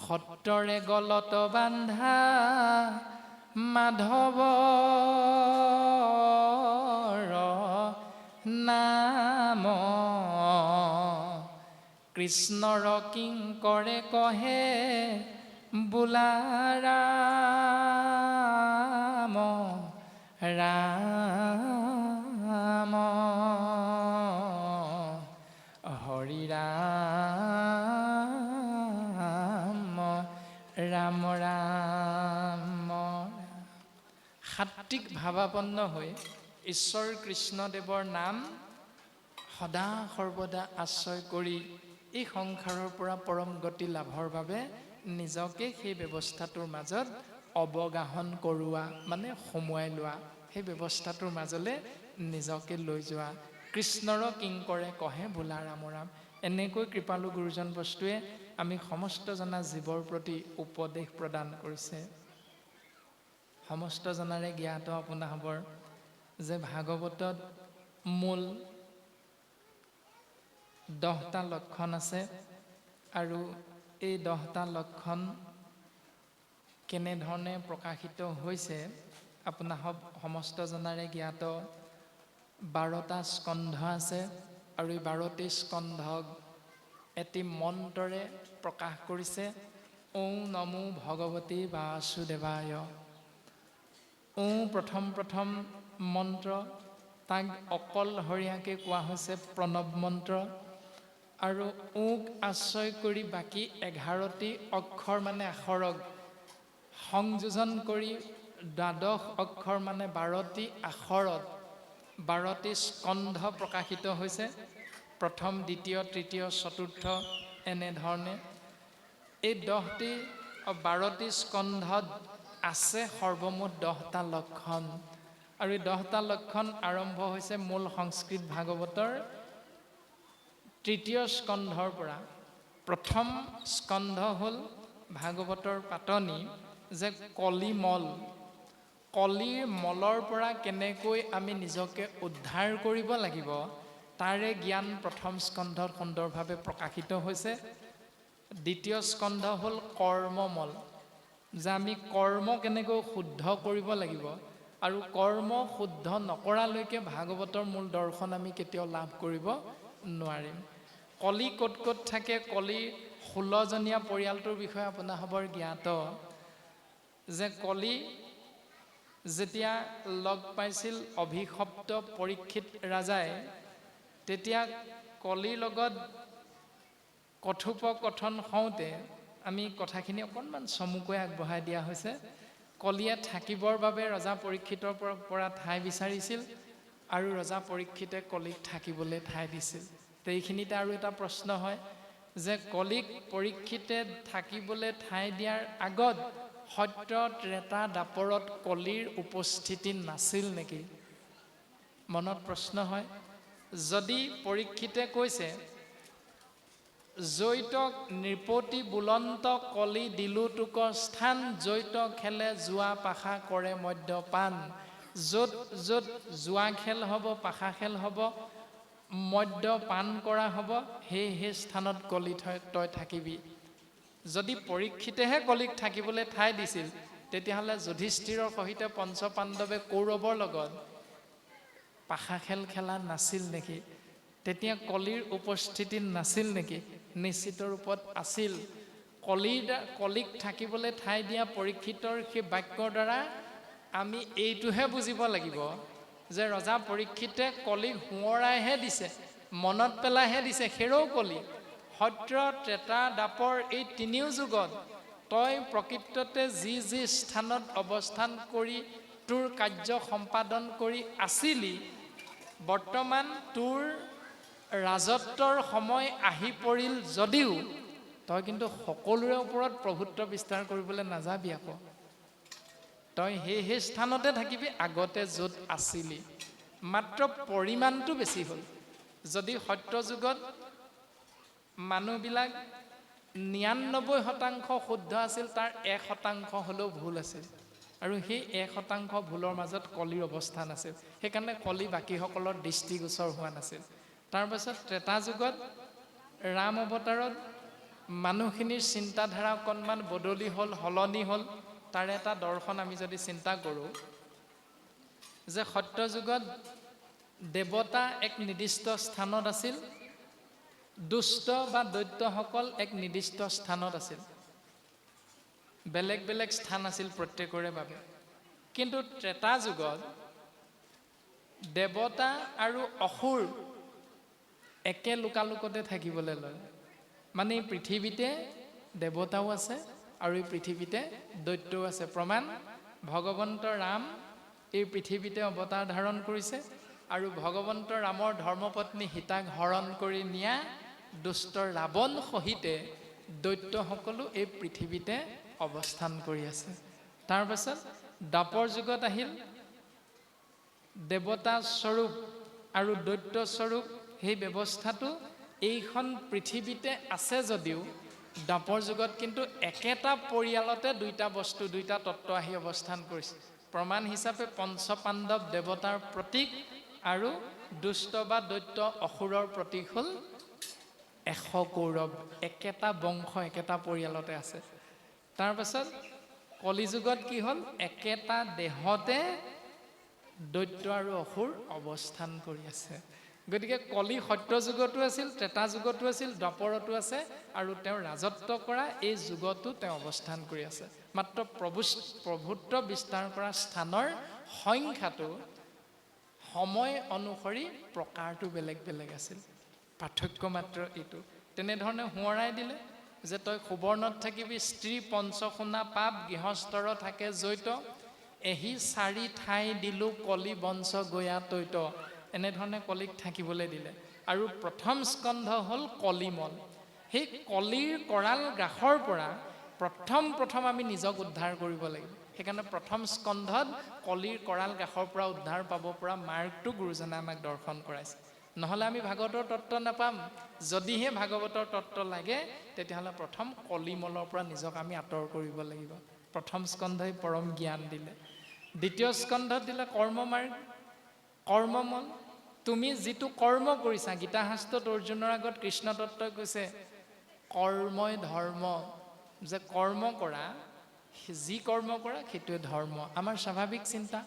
সত্তৰে গলত বান্ধা মাধৱৰ নাম কৃষ্ণৰ কিংকৰে কহে বোলা ৰাম ৰাম হৰি ৰাম ৰাম ৰাম। সাত্বিক ভাৱাপন্ন হৈ ঈশ্বৰ কৃষ্ণদেৱৰ নাম সদা সৰ্বদা আশ্ৰয় কৰি এই সংসাৰৰ পৰা পৰম গতি লাভৰ বাবে নিজকে সেই ব্যৱস্থাটোৰ মাজত অৱগাহন কৰোৱা, মানে সোমোৱাই লোৱা, সেই ব্যৱস্থাটোৰ মাজলৈ নিজকে লৈ যোৱা। কৃষ্ণৰ কিংকৰে কহে বোলা ৰাম ৰাম। এনেকৈ কৃপালু গুৰুজন বস্তুৱে আমি সমস্ত জনা জীৱৰ প্ৰতি উপদেশ প্ৰদান কৰিছে। সমস্ত জনাৰে জ্ঞাত আপোনা হ'বৰ যে ভাগৱতত মূল 10টা লক্ষণ আছে আৰু এই 10টা লক্ষণ কেনেধৰণে প্ৰকাশিত হৈছে আপোনা সমস্ত জনাৰে জ্ঞাত। 12টা স্কন্ধ আছে আৰু এই 12টি স্কন্ধক এটি মন্ত্ৰৰে প্ৰকাশ কৰিছে। ওম নমো ভগৱতী বাসুদেৱায়। ওম প্ৰথম মন্ত্ৰ, তাক অকলশৰীয়াকৈ কোৱা হৈছে প্ৰণৱ মন্ত্ৰ। আৰু ওক আশ্ৰয় কৰি বাকী 11টি অক্ষৰ মানে আখৰক সংযোজন কৰি 12 অক্ষৰ মানে 12টি আখৰত 12টি স্কন্ধ প্ৰকাশিত হৈছে। প্ৰথম, দ্বিতীয়, তৃতীয়, চতুৰ্থ এনেধৰণে এই 12টি স্কন্ধত আছে সৰ্বমুঠ 10টা লক্ষণ। আৰু এই 10টা লক্ষণ আৰম্ভ হৈছে মূল সংস্কৃত ভাগৱতৰ 3য় স্কন্ধৰ পৰা। প্ৰথম স্কন্ধ হ'ল ভাগৱতৰ পাতনি যে কলিমল, কলিৰ মলৰ পৰা কেনেকৈ আমি নিজকে উদ্ধাৰ কৰিব লাগিব তাৰে জ্ঞান প্ৰথম স্কন্ধত সুন্দৰভাৱে প্ৰকাশিত হৈছে। দ্বিতীয় স্কন্ধ হ'ল কৰ্মমল, যে আমি কৰ্ম কেনেকৈ শুদ্ধ কৰিব লাগিব আৰু কৰ্ম শুদ্ধ নকৰালৈকে ভাগৱতৰ মূল দৰ্শন আমি কেতিয়াও লাভ কৰিব নোৱাৰিম। কলি ক'ত ক'ত থাকে, কলি 16জনীয়া পৰিয়ালটোৰ বিষয়ে আপোনা হ'বৰ জ্ঞাত যে কলি যেতিয়া লগ পাইছিল অভিশপ্ত পৰীক্ষিত ৰাজাই, তেতিয়া কলিৰ লগত কথোপকথন হওঁতে আমি কথাখিনি অকণমান চমুকৈ আগবঢ়াই দিয়া হৈছে। কলিয়ে থাকিবৰ বাবে ৰজা পৰীক্ষিতৰ পৰা ঠাই বিচাৰিছিল আৰু ৰজা পৰীক্ষিতে কলিক থাকিবলৈ ঠাই দিছিল। তো এইখিনিতে আৰু এটা প্ৰশ্ন হয় যে কলিক পৰীক্ষিতে থাকিবলৈ ঠাই দিয়াৰ আগত সত্য ত্ৰেতা দাপৰত কলিৰ উপস্থিতি নাছিল নেকি? মনত প্ৰশ্ন হয়। যদি পৰীক্ষিতে কৈছে জৈতক নৃপতি বুলন্ত কলি দিলো তোক স্থান, জৈত খেলে জোৱা পাশা কৰে মদ্যপান। য'ত য'ত জোৱা খেল হ'ব, পাশা খেল হ'ব, মদ্যপান কৰা হ'ব, সেই স্থানত কলি তই থাকিবি। যদি পৰীক্ষিতেহে কলিক থাকিবলৈ ঠাই দিছিল, তেতিয়াহ'লে যুধিষ্ঠিৰৰ সহিত পঞ্চপাণ্ডৱে কৌৰৱৰ লগত পাশা খেল খেলা নাছিল নেকি? তেতিয়া কলিৰ উপস্থিতি নাছিল নেকি? নিশ্চিত ৰূপত আছিল। কলিক থাকিবলৈ ঠাই দিয়া পৰীক্ষিতৰ সেই বাক্যৰ দ্বাৰা আমি এইটোহে বুজিব লাগিব যে ৰজা পৰীক্ষিতে কলিক সোঁৱৰাইহে দিছে, মনত পেলাইহে দিছে। হেৰৌ কলি, সত্য ত্ৰেতা দাপৰ এই 3 যুগত তই প্ৰকৃততে যি যি স্থানত অৱস্থান কৰি তোৰ কাৰ্য সম্পাদন কৰি আছিলি, বৰ্তমান তোৰ ৰাজত্বৰ সময় আহি পৰিল যদিও তই কিন্তু সকলোৰে ওপৰত প্ৰভুত্ব বিস্তাৰ কৰিবলৈ নাযাবি আকৌ। তই সেই স্থানতে থাকিবি আগতে য'ত আছিলি, মাত্ৰ পৰিমাণটো বেছি হ'ল। যদি সত্য যুগত মানুহবিলাক 99% শুদ্ধ আছিল, তাৰ 1% হ'লেও ভুল আছিল। আৰু সেই 1% ভুলৰ মাজত কলিৰ অৱস্থান আছিল। সেইকাৰণে কলি বাকীসকলৰ দৃষ্টিগোচৰ হোৱা নাছিল। তাৰ পাছত ত্ৰেতা যুগত ৰাম অৱতাৰত মানুহখিনিৰ চিন্তাধাৰা অকণমান বদলি হ'ল, সলনি হ'ল। তাৰে এটা দৰ্শন আমি যদি চিন্তা কৰোঁ যে সত্যযুগত দেৱতা এক নিৰ্দিষ্ট স্থানত আছিল, দুষ্ট বা দৈত্যসকল এক নিৰ্দিষ্ট স্থানত আছিল। বেলেগ বেলেগ স্থান আছিল প্ৰত্যেকৰে বাবে। কিন্তু ত্ৰেতা যুগত দেৱতা আৰু অসুৰ একে লোকালোকতে থাকিবলৈ লয়। মানে এই পৃথিৱীতে দেৱতাও আছে আৰু এই পৃথিৱীতে দৈত্যও আছে। প্ৰমাণ, ভগৱন্ত ৰাম এই পৃথিৱীতে অৱতাৰ ধাৰণ কৰিছে আৰু ভগৱন্ত ৰামৰ ধৰ্মপত্নী সীতাক হৰণ কৰি নিয়া দুষ্ট ৰাৱণ সহিতে দৈত্যসকলো এই পৃথিৱীতে অৱস্থান কৰি আছে। তাৰ পাছত দ্বাপৰ যুগত আহিল দেৱতা স্বৰূপ আৰু দৈত্য স্বৰূপ। সেই ব্যৱস্থাটো এইখন পৃথিৱীতে আছে যদিও দ্বাপৰ যুগত কিন্তু একেটা পৰিয়ালতে দুইটা বস্তু, দুইটা তত্ত্ব আহি অৱস্থান কৰিছে। প্ৰমাণ হিচাপে পঞ্চপাণ্ডৱ দেৱতাৰ প্ৰতীক আৰু দুষ্ট বা দৈত্য অসুৰৰ প্ৰতীক হ'ল 100 কৌৰৱ। একেটা বংশ, একেটা পৰিয়ালতে আছে। তাৰপাছত কলিযুগত কি হ'ল, একেটা দেহতে দৈত্য আৰু অসুৰ অৱস্থান কৰি আছে। গতিকে কলি সত্য যুগতো আছিল, ত্ৰেতা যুগতো আছিল, দ্বাপৰতো আছে আৰু তেওঁ ৰাজত্ব কৰা এই যুগতো তেওঁ অৱস্থান কৰি আছে। মাত্ৰ প্ৰভুত্ব বিস্তাৰ কৰা স্থানৰ সংখ্যাটো সময় অনুসৰি প্ৰকাৰটো বেলেগ বেলেগ আছিল। পাৰ্থক্য মাত্ৰ এইটো। তেনেধৰণে সোঁৱৰাই দিলে যে তই সুবৰ্ণত থাকিবি, স্ত্ৰী পঞ্চসোণা পাপ, গৃহস্থৰ থাকে জৈত, এহি 4 ঠাই দিলো কলি বংশ গয়া তৈত। এনেধৰণে কলিক থাকিবলৈ দিলে। আৰু প্ৰথম স্কন্ধ হ'ল কলিমল। সেই কলিৰ কৰাল গ্ৰাসৰ পৰা প্ৰথম আমি নিজক উদ্ধাৰ কৰিব লাগিব। সেইকাৰণে প্ৰথম স্কন্ধত কলিৰ কৰাল গ্ৰাসৰ পৰা উদ্ধাৰ পাব পৰা মাৰ্গটো গুৰুজনে আমাক দৰ্শন কৰাইছে। নহ'লে আমি ভাগৱতৰ তত্ত্ব নাপাম। যদিহে ভাগৱতৰ তত্ত্ব লাগে তেতিয়াহ'লে প্ৰথম কলিমলৰ পৰা নিজক আমি আঁতৰ কৰিব লাগিব। প্ৰথম স্কন্ধই পৰম জ্ঞান দিলে। দ্বিতীয় স্কন্ধত দিলে কৰ্মমাৰ্গ, কৰ্মমল। তুমি যিটো কৰ্ম কৰিছা, গীতাশাস্ত্ৰত অৰ্জুনৰ আগত কৃষ্ণ তত্ত্বই কৈছে কৰ্মই ধৰ্ম, যে কৰ্ম কৰা, যি কৰ্ম কৰা সেইটোৱে ধৰ্ম। আমাৰ স্বাভাৱিক চিন্তা।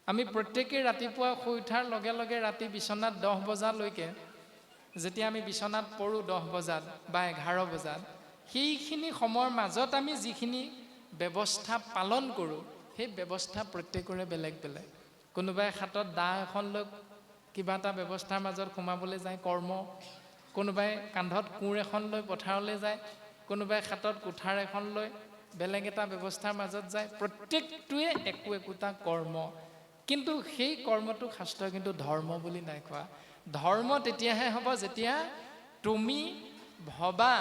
আমি প্ৰত্যেকেই ৰাতিপুৱা শুই উঠাৰ লগে লগে ৰাতি বিচনাত 10 বজালৈকে যেতিয়া আমি বিচনাত পৰোঁ 10 বজাত বা 11 বজাত, সেইখিনি সময়ৰ মাজত আমি যিখিনি ব্যৱস্থা পালন কৰোঁ সেই ব্যৱস্থা প্ৰত্যেকৰে বেলেগ বেলেগ। কোনোবাই হাতত দা এখন লৈ কিবা এটা ব্যৱস্থাৰ মাজত সোমাবলৈ যায়, কৰ্ম। কোনোবাই কান্ধত কোৰ এখন লৈ পথাৰলৈ যায়, কোনোবাই হাতত কুঠাৰ এখন লৈ বেলেগ এটা ব্যৱস্থাৰ মাজত যায়। প্ৰত্যেকটোৱে একোটা কৰ্ম। কিন্তু সেই কৰ্মটো শাস্ত্ৰই কিন্তু ধৰ্ম বুলি নাই কোৱা। ধৰ্ম তেতিয়াহে হ'ব যেতিয়া তুমি ভবা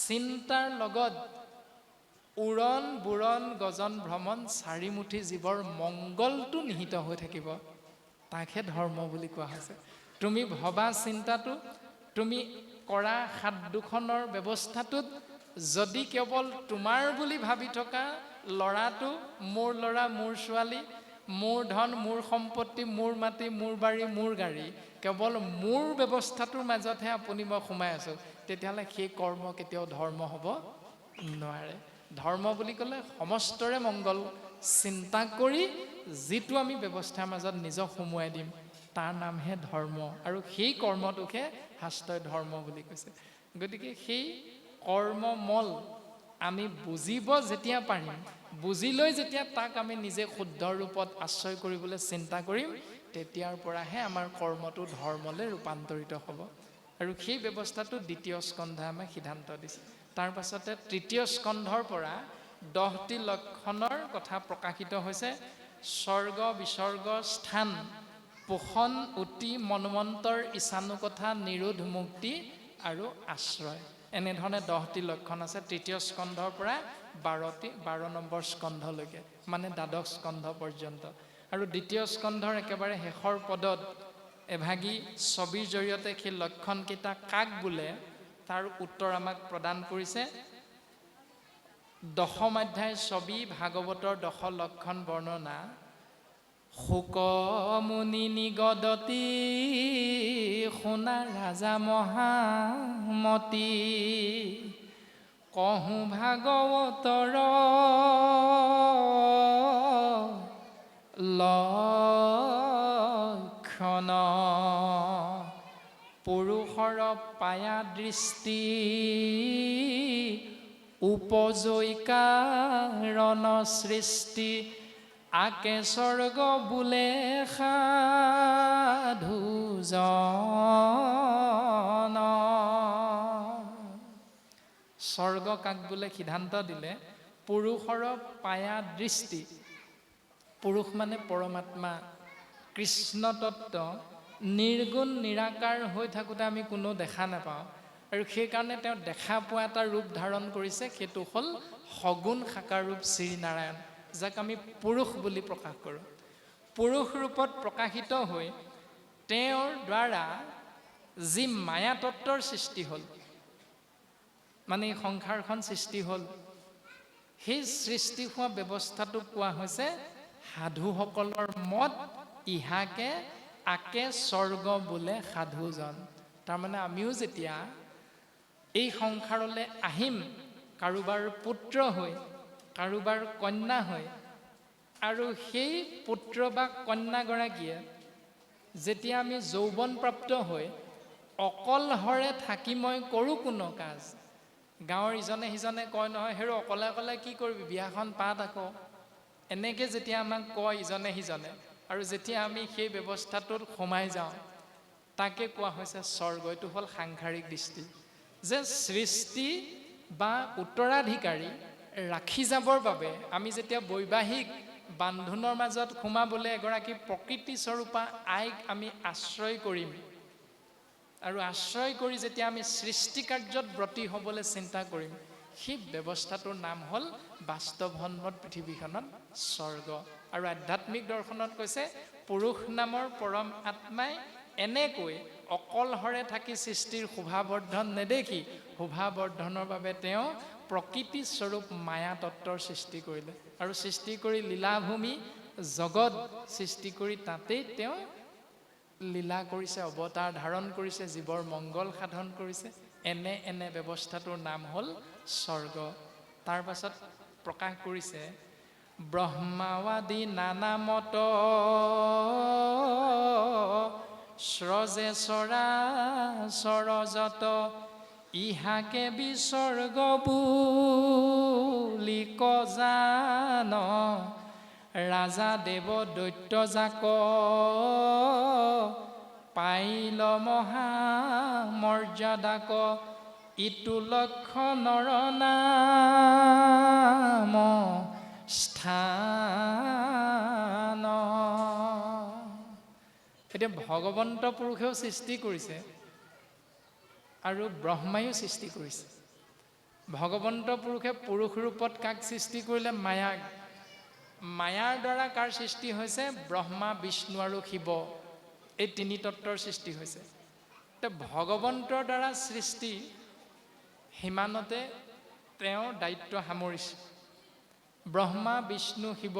চিন্তাৰ লগত উৰণ বুৰণ গজন ভ্ৰমণ 4 মুঠি জীৱৰ মংগলটো নিহিত হৈ থাকিব। তাকহে ধৰ্ম বুলি কোৱা হৈছে। তুমি ভবা চিন্তাটো, তুমি কৰা হাত দুখনৰ ব্যৱস্থাটোত যদি কেৱল তোমাৰ বুলি ভাবি থকা ল'ৰাটো মোৰ ল'ৰা, মোৰ ছোৱালী, মোৰ ধন, মোৰ সম্পত্তি, মোৰ মাটি, মোৰ বাৰী, মোৰ গাড়ী, কেৱল মোৰ ব্যৱস্থাটোৰ মাজতহে আপুনি মই সোমাই আছোঁ, তেতিয়াহ'লে সেই কৰ্ম কেতিয়াও ধৰ্ম হ'ব নোৱাৰে। ধৰ্ম বুলি ক'লে সমস্তৰে মংগল চিন্তা কৰি যিটো আমি ব্যৱস্থাৰ মাজত নিজক সোমোৱাই দিম তাৰ নামহে ধৰ্ম। আৰু সেই কৰ্মটোকহে শাস্ত্ৰই ধৰ্ম বুলি কৈছে। গতিকে সেই কৰ্মমল আমি বুজিব যেতিয়া পাৰিম, বুজি লৈ যেতিয়া তাক আমি নিজে শুদ্ধ ৰূপত আশ্ৰয় কৰিবলৈ চিন্তা কৰিম, তেতিয়াৰ পৰাহে আমাৰ কৰ্মটো ধৰ্মলৈ ৰূপান্তৰিত হ'ব। আৰু সেই ব্যৱস্থাটো দ্বিতীয় স্কন্ধই আমাক সিদ্ধান্ত দিছে। তাৰ পাছতে তৃতীয় স্কন্ধৰ পৰা 10টি লক্ষণৰ কথা প্ৰকাশিত হৈছে। স্বৰ্গ বিসৰ্গ স্থান, পোষণ অতি মন্বন্তৰ ঈশানুকথা, নিৰোধ মুক্তি আৰু আশ্ৰয়। এনেধৰণে 10টি লক্ষণ আছে তৃতীয় স্কন্ধৰ পৰা 12 নম্বৰ স্কন্ধলৈকে, মানে দ্বাদশ স্কন্ধ পৰ্যন্ত। আৰু দ্বিতীয় স্কন্ধৰ একেবাৰে শেষৰ পদত এভাগী ছবিৰ জৰিয়তে সেই লক্ষণকেইটা কাক বোলে তাৰ উত্তৰ আমাক প্ৰদান কৰিছে। 10ম অধ্যায় ছবি ভাগৱতৰ 10 লক্ষণ বৰ্ণনা শুকমুনি নিগদতি শুনা ৰাজা মহামতী কহো ভাগৱতৰ লক্ষণ পুৰুষৰ পায়া দৃষ্টি উপজয় কাৰণ সৃষ্টি আকে স্বৰ্গ বোলে সাধুজন স্বৰ্গ কাক বোলে সিদ্ধান্ত দিলে পুৰুষৰ পায়া দৃষ্টি পুৰুষ মানে পৰমাত্মা কৃষ্ণ তত্ত্ব নিৰ্গুণ নিৰাকাৰ হৈ থাকোঁতে আমি কোনো দেখা নাপাওঁ আৰু সেইকাৰণে তেওঁ দেখা পোৱা এটা ৰূপ ধাৰণ কৰিছে সেইটো হ'ল সগুণ সাকাৰ ৰূপ শ্ৰীনাৰায়ণ যাক আমি পুৰুষ বুলি প্ৰকাশ কৰোঁ পুৰুষ ৰূপত প্ৰকাশিত হৈ তেওঁৰ দ্বাৰা যি মায়া তত্ত্বৰ সৃষ্টি হ'ল মানে এই সংসাৰখন সৃষ্টি হ'ল সেই সৃষ্টি হোৱা ব্যৱস্থাটোক কোৱা হৈছে সাধুসকলৰ মত ইহাকে আকে স্বৰ্গ বোলে সাধুজন তাৰমানে আমিও যেতিয়া এই সংসাৰলৈ আহিম কাৰোবাৰ পুত্ৰ হৈ কাৰোবাৰ কন্যা হৈ আৰু সেই পুত্ৰ বা কন্যাগৰাকীয়ে যেতিয়া আমি যৌৱনপ্ৰাপ্ত হৈ অকলহৰে থাকি মই কৰোঁ কোনো কাজ গাঁৱৰ ইজনে সিজনে কয় নহয় হেৰ অকলে অকলে কি কৰিবি বিয়াখন পাত আকৌ এনেকৈ যেতিয়া আমাক কয় ইজনে সিজনে আৰু যেতিয়া আমি সেই ব্যৱস্থাটোত সোমাই যাওঁ তাকে কোৱা হৈছে স্বৰ্গ এইটো হ'ল সাংসাৰিক দৃষ্টি যে সৃষ্টি বা উত্তৰাধিকাৰী ৰাখি যাবৰ বাবে আমি যেতিয়া বৈবাহিক বান্ধোনৰ মাজত সোমাবলৈ এগৰাকী প্ৰকৃতি স্বৰূপা আইক আমি আশ্ৰয় কৰিম আৰু আশ্ৰয় কৰি যেতিয়া আমি সৃষ্টি কাৰ্যত ব্ৰতী হ'বলৈ চিন্তা কৰিম সেই ব্যৱস্থাটোৰ নাম হ'ল বাস্তৱসন্মত পৃথিৱীখনত স্বৰ্গ আৰু আধ্যাত্মিক দৰ্শনত কৈছে পুৰুষ নামৰ পৰম আত্মাই এনেকৈ অকলহৰে থাকি সৃষ্টিৰ শোভাবৰ্ধন নেদেখি শোভাবৰ্ধনৰ বাবে তেওঁ প্ৰকৃতি স্বৰূপ মায়া তত্ত্বৰ সৃষ্টি কৰিলে আৰু সৃষ্টি কৰি লীলাভূমি জগত সৃষ্টি কৰি তাতেই তেওঁ লীলা কৰিছে অৱতাৰ ধাৰণ কৰিছে জীৱৰ মংগল সাধন কৰিছে এনে এনে ব্যৱস্থাটোৰ নাম হ'ল স্বৰ্গ তাৰ পাছত প্ৰকাশ কৰিছে ব্ৰহ্মাৱাদী নানা মত স্ৰজে চৰা চৰজত ইহাকে বিস্বৰ্গ বুলি কজান ৰাজা দেৱ দৈত্য জাক পাইল মহা মৰ্যাদাক ইটো লক্ষণৰ নাম স্থান এতিয়া ভগৱন্ত পুৰুষেও সৃষ্টি কৰিছে আৰু ব্ৰহ্মায়ো সৃষ্টি কৰিছে ভগৱন্ত পুৰুষে পুৰুষ ৰূপত কাক সৃষ্টি কৰিলে মায়াক মায়াৰ দ্বাৰা কাৰ সৃষ্টি হৈছে ব্ৰহ্মা বিষ্ণু আৰু শিৱ এই তিনি তত্ত্বৰ সৃষ্টি হৈছে ভগৱন্তৰ দ্বাৰা সৃষ্টি সিমানতে তেওঁৰ দায়িত্ব সামৰিছে ব্ৰহ্মা বিষ্ণু শিৱ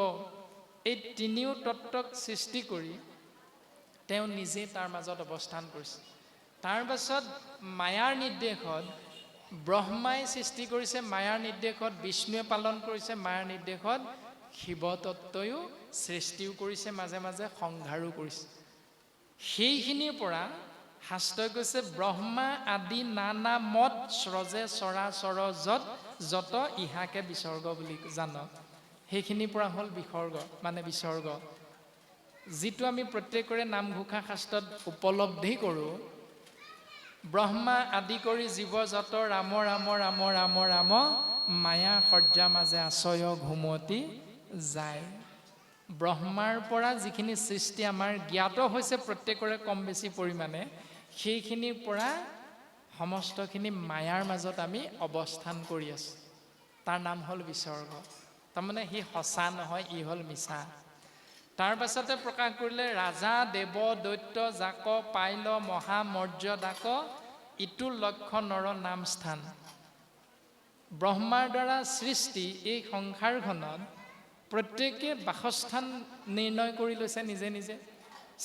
এই তিনিও তত্ত্বক সৃষ্টি কৰি তেওঁ নিজে তাৰ মাজত অৱস্থান কৰিছে তাৰ পাছত মায়াৰ নিৰ্দেশত ব্ৰহ্মাই সৃষ্টি কৰিছে মায়াৰ নিৰ্দেশত বিষ্ণুৱে পালন কৰিছে মায়াৰ নিৰ্দেশত শিৱ তত্ত্বয়ো সৃষ্টিও কৰিছে মাজে মাজে সংহাৰো কৰিছে সেইখিনিৰ পৰা শাস্ত্ৰই কৈছে ব্ৰহ্মা আদি নানা মত স্ৰজে চৰাচৰ যত ইহাকে বিসৰ্গ বুলি জানক সেইখিনিৰ পৰা হ'ল বিসৰ্গ মানে বিসৰ্গ যিটো আমি প্ৰত্যেকৰে নামঘোষা শাস্ত্ৰত উপলব্ধি কৰোঁ ব্ৰহ্মা আদি কৰি জীৱ যত ৰাম ৰাম ৰাম ৰাম ৰাম মায়া সজ্জা মাজে আচয় ঘুমতি যায় ব্ৰহ্মাৰ পৰা যিখিনি সৃষ্টি আমাৰ জ্ঞাত হৈছে প্ৰত্যেকৰে কম বেছি পৰিমাণে সেইখিনিৰ পৰা সমস্তখিনি মায়াৰ মাজত আমি অৱস্থান কৰি আছোঁ তাৰ নাম হ'ল বিসৰ্গ তাৰমানে সি সঁচা নহয় ই হ'ল মিছা তাৰ পাছতে প্ৰকাশ কৰিলে ৰাজা দেৱ দৈত্য জাক পাইল মহা মৰ্যাদাক ইটো লক্ষণৰ নাম স্থান ব্ৰহ্মাৰ দ্বাৰা সৃষ্টি এই সংসাৰখনত প্ৰত্যেকে বাসস্থান নিৰ্ণয় কৰি লৈছে নিজে নিজে।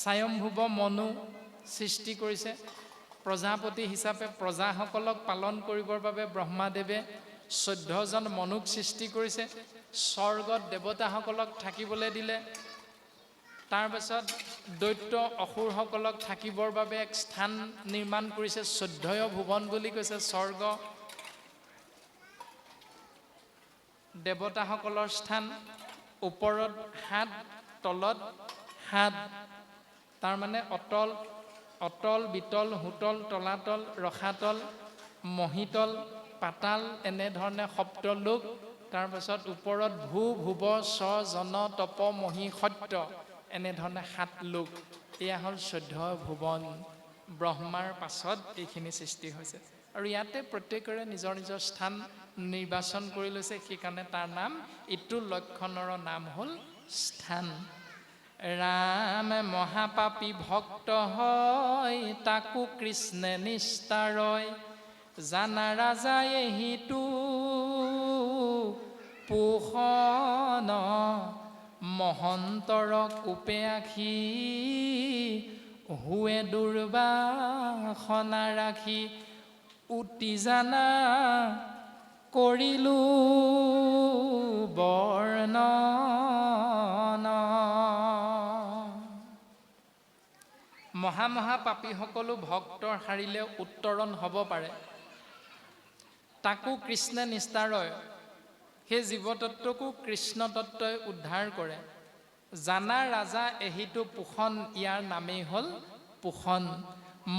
স্বয়ম্ভুৱ মনু সৃষ্টি কৰিছে প্ৰজাপতি হিচাপে। প্ৰজাসকলক পালন কৰিবৰ বাবে ব্ৰহ্মাদেৱে 14জন মনুক সৃষ্টি কৰিছে। স্বৰ্গত দেৱতাসকলক থাকিবলৈ দিলে। তাৰপাছত দৈত্য অসুৰসকলক থাকিবৰ বাবে এক স্থান নিৰ্মাণ কৰিছে। 14 ভুৱন বুলি কৈছে স্বৰ্গ দেৱতাসকলৰ স্থান। ওপৰত 7 তলত 7, তাৰমানে অতল অতল বিতল হুতল তলাতল ৰসাতল মহিতল পাতাল এনেধৰণে সপ্তলোক। তাৰপাছত ওপৰত ভূ ভুৱ স জন তপ মহি সত্য এনেধৰণে 7 লোক। এয়া হ'ল 14 ভুৱন। ব্ৰহ্মাৰ পাছত এইখিনি সৃষ্টি হৈছে আৰু ইয়াতে প্ৰত্যেকৰে নিজৰ নিজৰ স্থান নিৰ্বাচন কৰি লৈছে। সেইকাৰণে তাৰ নাম, ইটো লক্ষণৰ নাম হ'ল স্থান। ৰাম মহাপাপী ভক্ত হয়, তাকো কৃষ্ণে নিস্তাৰয়। জানা ৰাজাই সিটো পোষণ, মহন্তৰ কোপে আখি হুৱে দুৰ্বাসনা ৰাখি। উটি জানা কৰিলো বৰ্ণন। মহামহাপাপী সকলো ভক্তৰ হাৰিলে উত্তৰণ হ'ব পাৰে। তাকো কৃষ্ণে নিস্তাৰয়, সেই জীৱতত্বকো কৃষ্ণ তত্ত্বই উদ্ধাৰ কৰে। জানা ৰাজা এহিটো পোষণ, ইয়াৰ নামেই হ'ল পোষণ।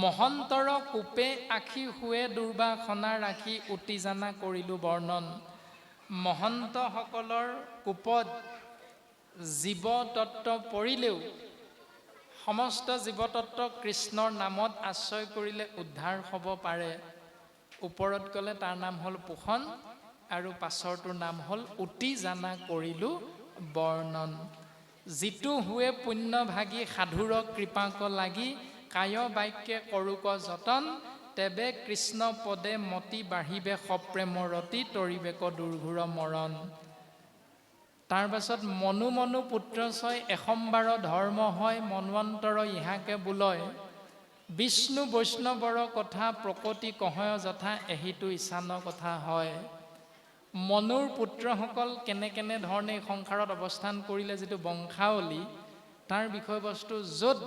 মহন্তৰ কোপে আখি শুৱে দুৰ্বাসনা ৰাখি। উটি জানা কৰিলো বৰ্ণন। মহন্তসকলৰ কোপত জীৱতত্ত্ব পৰিলেও সমস্ত জীৱতত্ত্ব কৃষ্ণৰ নামত আশ্ৰয় কৰিলে উদ্ধাৰ হ'ব পাৰে। ওপৰত গ'লে তাৰ নাম হ'ল পোষণ আৰু পাছৰটোৰ নাম হ'ল উটি জানা কৰিলো বৰ্ণন। যিটো হুৱে পুণ্য ভাগী সাধুৰ কৃপাক লাগি। কায় বাক্যে কৰোক যতন, তেবে কৃষ্ণ পদে মতি বাঢ়িবে সপ্ৰেমৰ ৰতি। তৰিবেক দুৰ্ঘোৰ মৰণ। তাৰ পাছত মনু মনু পুত্ৰ ছয়, এসম্বাৰ ধৰ্ম হয়। মন্বন্তৰ ইহাকে বোলয়, বিষ্ণু বৈষ্ণৱৰ কথা প্ৰকটি কহয় যথা। এহিটো ঈশানৰ কথা হয়। মনুৰ পুত্ৰসকল কেনে ধৰণে সংসাৰত অৱস্থান কৰিলে, যিটো বংশাৱলী তাৰ বিষয়বস্তু য'ত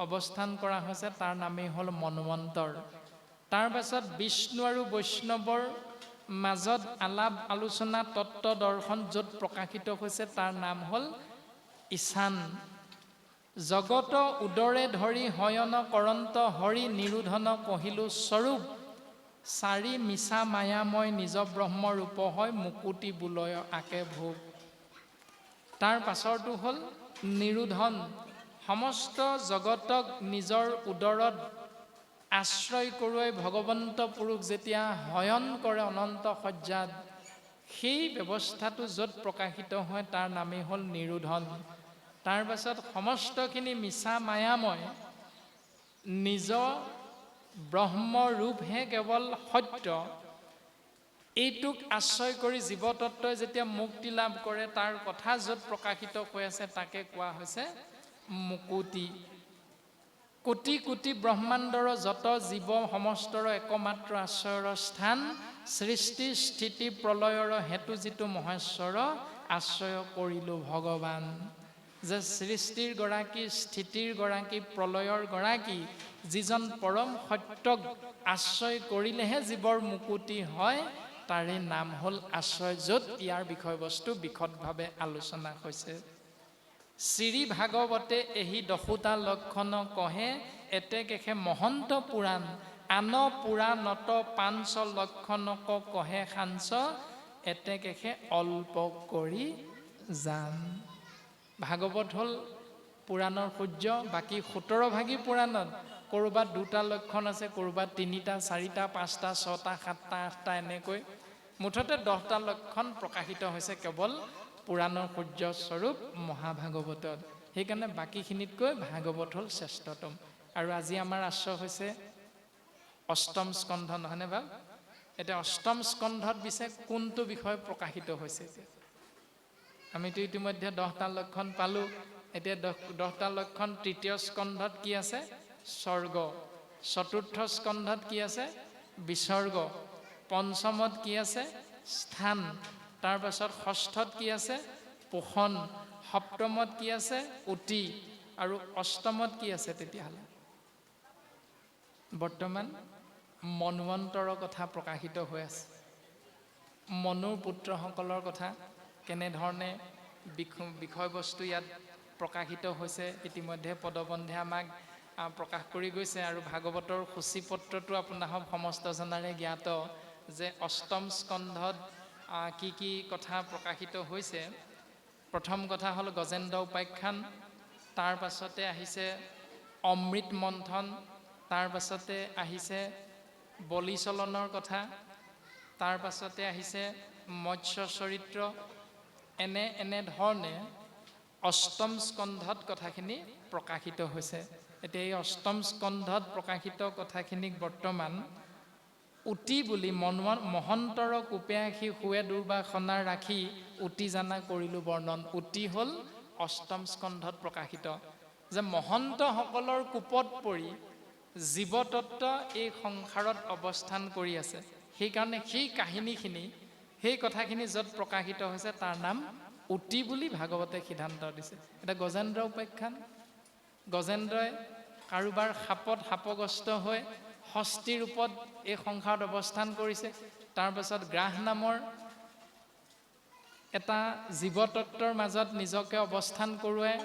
অৱস্থান কৰা হৈছে তাৰ নামেই হ'ল মন্বন্তৰ। তাৰ পাছত বিষ্ণু আৰু বৈষ্ণৱৰ মাজত আলাপ আলোচনা তত্ত্ব দৰ্শন য'ত প্ৰকাশিত হৈছে তাৰ নাম হ'ল ঈশান। জগত উদৰে ধৰি হয়ন কৰন্ত হৰি। নিৰোধন কহিলো স্বৰূপ, চাৰি মিছা মায়াময় নিজ ব্ৰহ্ম ৰূপ হয়। মুকুতি বোলয় আকে ভোগ। তাৰ পাছৰটো হ'ল নিৰোধন। সমস্ত জগতক নিজৰ উদৰত আশ্ৰয় কৰোৱাই ভগৱন্ত পুৰুষ যেতিয়া হয়ন কৰে অনন্ত সজ্জাত, সেই ব্যৱস্থাটো য'ত প্ৰকাশিত হয় তাৰ নামেই হ'ল নিৰোধন। তাৰ পাছত সমস্তখিনি মিছা মায়াময়, নিজ ব্ৰহ্মৰূপহে কেৱল সত্য। এইটোক আশ্ৰয় কৰি জীৱতত্ত্বই যেতিয়া মুক্তি লাভ কৰে তাৰ কথা য'ত প্ৰকাশিত হৈ আছে তাকে কোৱা হৈছে মুকুতি। কোটি কোটি ব্ৰহ্মাণ্ডৰ যত জীৱ সমস্তৰ একমাত্ৰ আশ্ৰয়ৰ স্থান। সৃষ্টি স্থিতি প্ৰলয়ৰ হেতু যিটো মহেশ্বৰ, আশ্ৰয় কৰিলো ভগৱান। যে সৃষ্টিৰ গৰাকী, স্থিতিৰ গৰাকী, প্ৰলয়ৰ গৰাকী যিজন পৰম সত্যক আশ্ৰয় কৰিলেহে জীৱৰ মুকুতি হয়, তাৰে নাম হ'ল আশ্ৰয়। য'ত ইয়াৰ বিষয়বস্তু বিশদভাৱে আলোচনা হৈছে। শ্ৰী ভাগৱতে এহি 10টা লক্ষণ কহে, এতে কেষে মহন্ত পুৰাণ। আন পুৰাণত 5 লক্ষণক কহে সাঞ্চ। এতে কেষে অল্প কৰি যান। ভাগৱত হ'ল পুৰাণৰ সূৰ্য। বাকী 17 ভাগী পুৰাণত ক'ৰবাত 2টা লক্ষণ আছে, ক'ৰবাত 3টা 4টা 5টা 6টা 7টা 8টা এনেকৈ মুঠতে 10টা লক্ষণ প্ৰকাশিত হৈছে কেৱল পুৰাণৰ সূৰ্য স্বৰূপ মহাভাগৱতত। সেইকাৰণে বাকীখিনিতকৈ ভাগৱত হ'ল শ্ৰেষ্ঠতম। আৰু আজি আমাৰ আশ্ৰয় হৈছে 8ম স্কন্ধ, নহয়নে বাৰু? এতিয়া 8ম স্কন্ধত পিছে কোনটো বিষয় প্ৰকাশিত হৈছে? আমিতো ইতিমধ্যে 10টা লক্ষণ পালোঁ। এতিয়া 10টা লক্ষণ তৃতীয় স্কন্ধত কি আছে? স্বৰ্গ। চতুৰ্থ স্কন্ধত কি আছে? বিসৰ্গ। পঞ্চমত কি আছে? স্থান। তাৰ পাছত ষষ্ঠত কি আছে? পোষণ। সপ্তমত কি আছে? উতি। আৰু অষ্টমত কি আছে তেতিয়াহ'লে? বৰ্তমান মন্বন্তৰৰ কথা প্ৰকাশিত হৈ আছে। মনুৰ পুত্ৰসকলৰ কথা কেনেধৰণে বিষয়বস্তু ইয়াত প্ৰকাশিত হৈছে ইতিমধ্যে পদবন্ধে আমাক প্ৰকাশ কৰি গৈছে। আৰু ভাগৱতৰ সূচীপত্ৰটো আপোনাসৱ সমস্ত জনাৰে জ্ঞাত যে অষ্টম স্কন্ধত কি কি কথা প্ৰকাশিত হৈছে। প্ৰথম কথা হ'ল গজেন্দ্ৰ উপাখ্যান, তাৰ পাছতে আহিছে অমৃত মন্থন, তাৰ পাছতে আহিছে বলিচলনৰ কথা, তাৰ পাছতে আহিছে মৎস্য চৰিত্ৰ। এনেধৰণে অষ্টম স্কন্ধত কথাখিনি প্ৰকাশিত হৈছে। এতিয়া এই অষ্টম স্কন্ধত প্ৰকাশিত কথাখিনিক বৰ্তমান উতি বুলি মহন্তৰ কোপে আখি শুৱে দুৰ্বাসনা ৰাখি উতি জানা কৰিলোঁ বৰ্ণন। উতি হ'ল অষ্টম স্কন্ধত প্ৰকাশিত যে মহন্তসকলৰ কোপত পৰি জীৱতত্ব এই সংসাৰত অৱস্থান কৰি আছে। সেইকাৰণে সেই কাহিনীখিনি, সেই কথাখিনি য'ত প্ৰকাশিত হৈছে তাৰ নাম উতি বুলি ভাগৱতে সিদ্ধান্ত দিছে। এটা গজেন্দ্ৰ উপাখ্যান। গজেন্দ্ৰই কাৰোবাৰ সাপগ্ৰস্ত হৈ ষষ্ঠী ৰূপত এই সংসাৰত অৱস্থান কৰিছে। তাৰপাছত গ্ৰাহ নামৰ এটা জীৱতত্বৰ মাজত নিজকে অৱস্থান কৰোৱাই,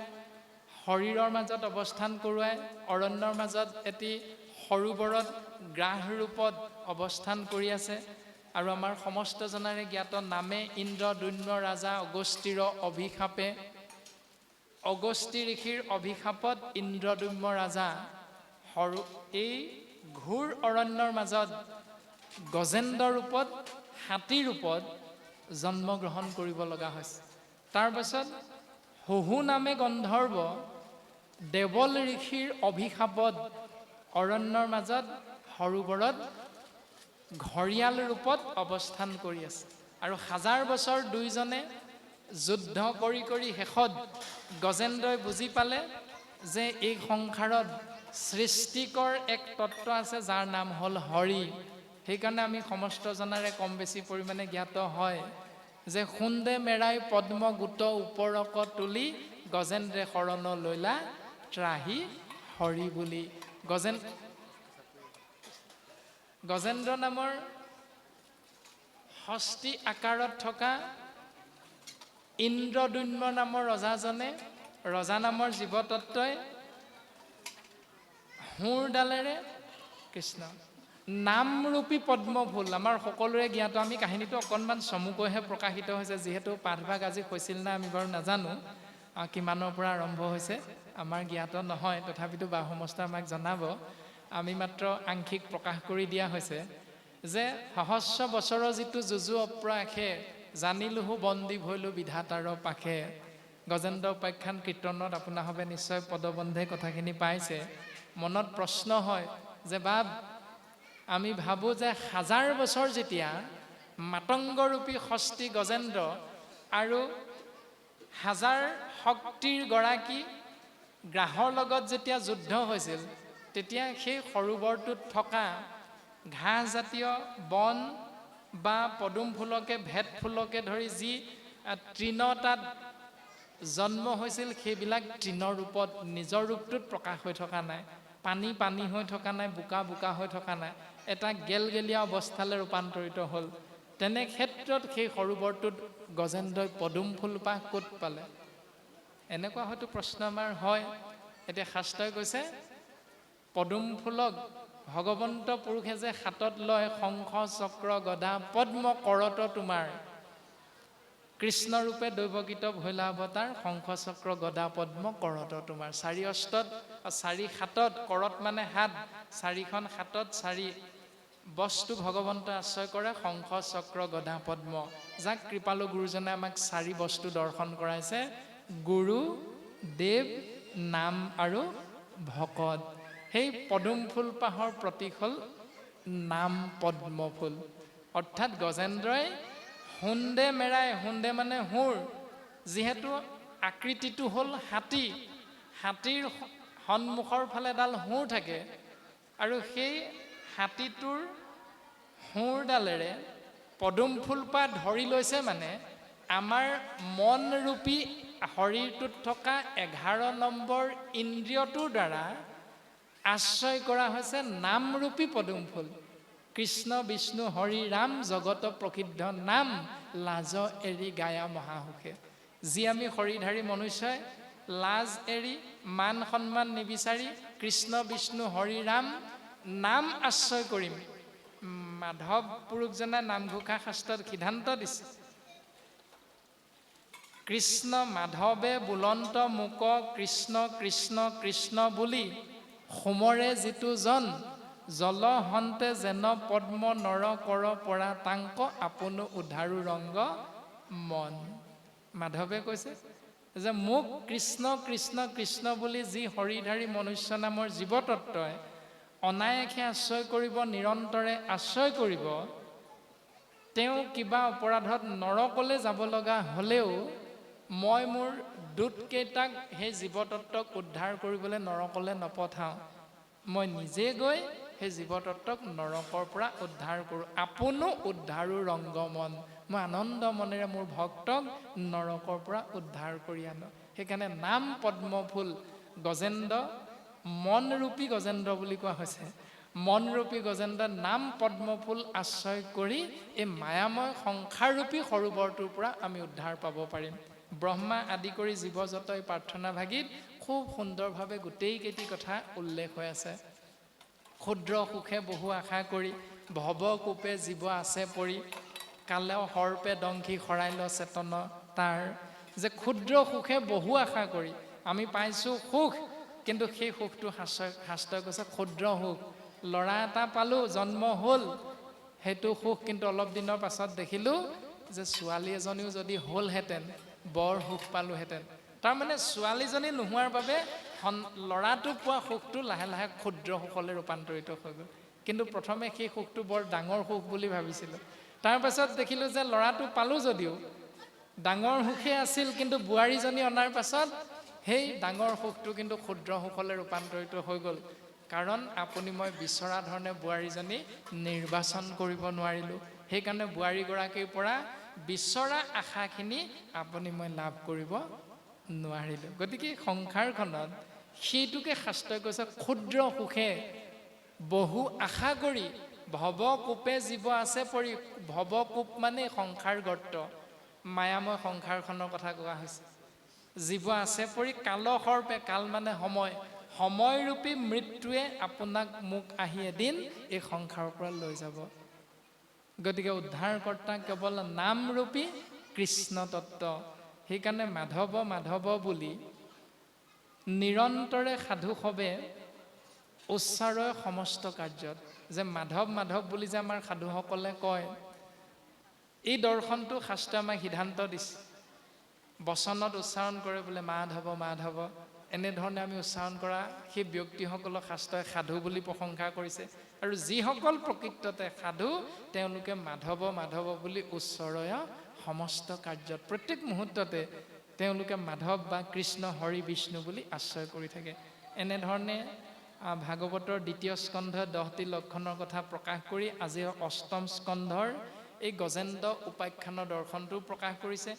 শৰীৰৰ মাজত অৱস্থান কৰোৱাই অৰণ্যৰ মাজত এটি সৰোবৰত গ্ৰাহ ৰূপত অৱস্থান কৰি আছে। আৰু আমাৰ সমস্ত জনাৰে জ্ঞাত নামে ইন্দ্ৰ দৈন্য ৰাজা অগস্তিৰ অভিশাপে, অগস্তি ঋষিৰ অভিশাপত ইন্দ্ৰদম্য ৰাজা এই ঘোৰ অৰণ্যৰ মাজত গজেন্দ্ৰ ৰূপত, হাতী ৰূপত জন্মগ্ৰহণ কৰিব লগা হৈছে। তাৰপাছত হহু নামে গন্ধৰ্ব দেৱল ঋষিৰ অভিশাপত অৰণ্যৰ মাজত সৰোবৰত ঘৰিয়াল ৰূপত অৱস্থান কৰি আছে। আৰু 1000 বছৰ দুইজনে যুদ্ধ কৰি কৰি শেষত গজেন্দ্ৰই বুজি পালে যে এই সংসাৰত সৃষ্টিকৰ এক তত্ত্ব আছে যাৰ নাম হ'ল হৰি। সেইকাৰণে আমি সমস্ত জনাৰে কম বেছি পৰিমাণে জ্ঞাত হয় যে সুন্দে মেৰাই পদ্ম গোট ওপৰক তুলি গজেন্দ্ৰে শৰণ লৈলা ত্ৰাহি হৰি বুলি। গজেন্দ্ৰ নামৰ ষষ্ঠী আকাৰত থকা ইন্দ্ৰদৈন্য নামৰ ৰজা নামৰ জীৱতত্ত্বই সোঁৰডালেৰে কৃষ্ণ নামৰূপী পদ্মফুল, আমাৰ সকলোৰে জ্ঞাত। আমি কাহিনীটো অকণমান চমুকৈহে প্ৰকাশিত হৈছে, যিহেতু পাঠভাগ আজি হৈছিল না আমি বাৰু নাজানো কিমানৰ পৰা আৰম্ভ হৈছে, আমাৰ জ্ঞাত নহয়। তথাপিতো বা সমস্ত আমাক জনাব। আমি মাত্ৰ আংশিক প্ৰকাশ কৰি দিয়া হৈছে যে সহস্ৰ বছৰৰ যিটো যুঁজু অপ্ৰয়াসে জানিলোহো বন্দী ভৈলো বিধাতাৰ পাশে। গজেন্দ্ৰ উপাখ্যান কীৰ্তনত আপোনাসৱে নিশ্চয় পদবন্ধে কথাখিনি পাইছে। মনত প্ৰশ্ন হয় যে আমি ভাবোঁ যে 1000 বছৰ যেতিয়া মাতংগৰূপী ষষ্ঠী গজেন্দ্ৰ আৰু 1000 শক্তিৰ গৰাকী গ্ৰাহৰ লগত যেতিয়া যুদ্ধ হৈছিল, তেতিয়া সেই সৰোবৰটোত থকা ঘাঁহজাতীয় বন বা পদুম ফুলকে ভেট ফুলকে ধৰি যি তৃণ তাত জন্ম হৈছিল, সেইবিলাক তৃণৰ ৰূপত নিজৰ ৰূপটোত প্ৰকাশ হৈ থকা নাই, পানী হৈ থকা নাই, বোকা হৈ থকা নাই, এটা গেলগেলীয়া অৱস্থালৈ ৰূপান্তৰিত হ'ল। তেনে ক্ষেত্ৰত সেই সৰোবৰটোত গজেন্দ্ৰই পদুম ফুলপাহ ক'ত পালে? এনেকুৱা হয়তো প্ৰশ্ন আমাৰ হয়। এতিয়া শাস্ত্ৰই কৈছে পদুম ফুলক ভগৱন্ত পুৰুষে যে হাতত লয় শংখ চক্ৰ গদা পদ্ম কৰত তোমাৰ, কৃষ্ণৰূপে দৈৱগীত ভৈলা অৱতাৰ শংখ চক্ৰ গদা পদ্ম কৰত তোমাৰ। 4 অষ্টত 4 হাতত, কৰত মানে হাত, 4খন হাতত 4 বস্তু ভগৱন্ত আশ্ৰয় কৰে, শংখ চক্ৰ গদা পদ্ম। যাক কৃপালু গুৰুজনে আমাক 4 বস্তু দৰ্শন কৰাইছে, গুৰু, দেৱ, নাম আৰু ভকত। সেই পদুম ফুলপাহৰ প্ৰতীক হ'ল নাম পদ্ম ফুল। অৰ্থাৎ গজেন্দ্ৰই সুন্দে মেৰাই, সুন্দে মানে সুৰ, যিহেতু আকৃতিটো হ'ল হাতী, হাতীৰ সন্মুখৰ ফালে এডাল শুঁৰ থাকে আৰু সেই হাতীটোৰ শুঁৰডালেৰে পদুম ফুলপাহ ধৰি লৈছে মানে আমাৰ মনৰূপী শৰীৰটোত থকা 11 নম্বৰ ইন্দ্ৰিয়টোৰ দ্বাৰা আশ্ৰয় কৰা হৈছে নামৰূপী পদুম ফুল। কৃষ্ণ বিষ্ণু হৰি ৰাম জগত প্ৰসিদ্ধ নাম, লাজ এৰি গায়া মহাসুখে। যি আমি শৰীৰধাৰী মনুষ্যই লাজ এৰি মান সন্মান নিবিচাৰি কৃষ্ণ বিষ্ণু হৰি ৰাম নাম আশ্ৰয় কৰিম। মাধৱ পুৰুষজনে নামঘোষা শাস্ত্ৰত সিদ্ধান্ত দিছে, কৃষ্ণ মাধৱে বুলন্ত মুক কৃষ্ণ কৃষ্ণ কৃষ্ণ বুলি সোমৰে যিটো জন, জল হন্তে যেন পদ্ম নৰ কৰ পৰা তাংক আপোন উদ্ধাৰু ৰংগ মন। মাধৱে কৈছে যে মোক কৃষ্ণ কৃষ্ণ কৃষ্ণ বুলি যি শৰীৰধাৰী মনুষ্য নামৰ জীৱতত্বই অনায়াসে আশ্ৰয় কৰিব, নিৰন্তৰে আশ্ৰয় কৰিব, তেওঁ কিবা অপৰাধত নৰকলৈ যাব লগা হ'লেও মই মোৰ দূতকেইটাক সেই জীৱতত্বক উদ্ধাৰ কৰিবলৈ নৰকলৈ নপঠাওঁ, মই নিজে গৈ সেই জীৱতত্বক নৰকৰ পৰা উদ্ধাৰ কৰোঁ। আপোনো উদ্ধাৰো ৰংগমন, মই আনন্দ মনেৰে মোৰ ভক্তক নৰকৰ পৰা উদ্ধাৰ কৰি আনো। সেইকাৰণে নাম পদ্মফুল গজেন্দ্ৰ, মনৰূপী গজেন্দ্ৰ বুলি কোৱা হৈছে। মনৰূপী গজেন্দ্ৰ নাম পদ্মফুল আশ্ৰয় কৰি এই মায়াময় সংসাৰৰূপী সৰোবৰটোৰ পৰা আমি উদ্ধাৰ পাব পাৰিম। ব্ৰহ্মা আদি কৰি জীৱ যতই প্ৰাৰ্থনা ভাগিত খুব সুন্দৰভাৱে গোটেইকেইটি কথা উল্লেখ হৈ আছে। ক্ষুদ্ৰ সুখে বহু আশা কৰি ভৱ কোপে জীৱ আছে পৰি, কালে সৰ্পে দংশী শৰাইল চেতন তাৰ। যে ক্ষুদ্ৰ সুখে বহু আশা কৰি আমি পাইছোঁ সুখ, কিন্তু সেই সুখটো শাস্ত্ৰই কৈছে ক্ষুদ্ৰ সুখ। ল'ৰা এটা পালোঁ, জন্ম হ'ল, সেইটো সুখ, কিন্তু অলপ দিনৰ পাছত দেখিলোঁ যে ছোৱালী এজনীও যদি হ'লহেঁতেন বৰ সুখ পালোহেঁতেন। তাৰমানে ছোৱালীজনী নোহোৱাৰ বাবে ল'ৰাটো পোৱা সুখটো লাহে লাহে ক্ষুদ্ৰ সুখলৈ ৰূপান্তৰিত হৈ গ'ল। কিন্তু প্ৰথমে সেই সুখটো বৰ ডাঙৰ সুখ বুলি ভাবিছিলোঁ। তাৰপাছত দেখিলোঁ যে ল'ৰাটো পালোঁ যদিও ডাঙৰ সুখেই আছিল, কিন্তু বোৱাৰীজনী অনাৰ পাছত সেই ডাঙৰ সুখটো কিন্তু ক্ষুদ্ৰ সুখলৈ ৰূপান্তৰিত হৈ গ'ল। কাৰণ আপুনি মই বিচৰা ধৰণে বোৱাৰীজনী নিৰ্বাচন কৰিব নোৱাৰিলোঁ। সেইকাৰণে বোৱাৰীগৰাকীৰ পৰা বিচৰা আশাখিনি আপুনি মই লাভ কৰিব নোৱাৰিলোঁ। গতিকে সংসাৰখনত সেইটোকে শাস্ত্ৰই কৈছে ক্ষুদ্ৰ সুখে বহু আশা কৰি ভৱ কোপে জীৱ আছে পৰি। ভৱ কোপ মানে সংসাৰ গৰ্ত, মায়াময় সংসাৰখনৰ কথা কোৱা হৈছে। জীৱ আছে পৰি কাল সৰ্পে, কাল মানে সময়, সময়ৰূপী মৃত্যুৱে আপোনাক মোক আহি এদিন এই সংসাৰৰ পৰা লৈ যাব। গতিকে উদ্ধাৰকৰ্তা কেৱল নামৰূপী কৃষ্ণ তত্ত্ব। সেইকাৰণে মাধৱ মাধৱ বুলি নিৰন্তৰে সাধু সবে উচ্চাৰয় সমস্ত কাৰ্যত। যে মাধৱ মাধৱ বুলি যে আমাৰ সাধুসকলে কয়, এই দৰ্শনটো শাস্ত্ৰই আমাক সিদ্ধান্ত দিছে। বচনত উচ্চাৰণ কৰে বোলে মাধৱ মাধৱ, এনেধৰণে আমি উচ্চাৰণ কৰা সেই ব্যক্তিসকলক শাস্ত্ৰই সাধু বুলি প্ৰশংসা কৰিছে। আৰু যিসকল প্ৰকৃততে সাধু তেওঁলোকে মাধৱ মাধৱ বুলি উচ্চৰয় সমস্ত কাৰ্যত, প্ৰত্যেক মুহূৰ্ততে তেওঁলোকে মাধৱ বা কৃষ্ণ হৰি বিষ্ণু বুলি আশ্ৰয় কৰি থাকে। এনেধৰণে ভাগৱতৰ 2য় স্কন্ধই 10টি লক্ষণৰ কথা প্ৰকাশ কৰি আজি 8ম স্কন্ধৰ এই গজেন্দ্ৰ উপাখ্যানৰ দৰ্শনটো প্ৰকাশ কৰিছে।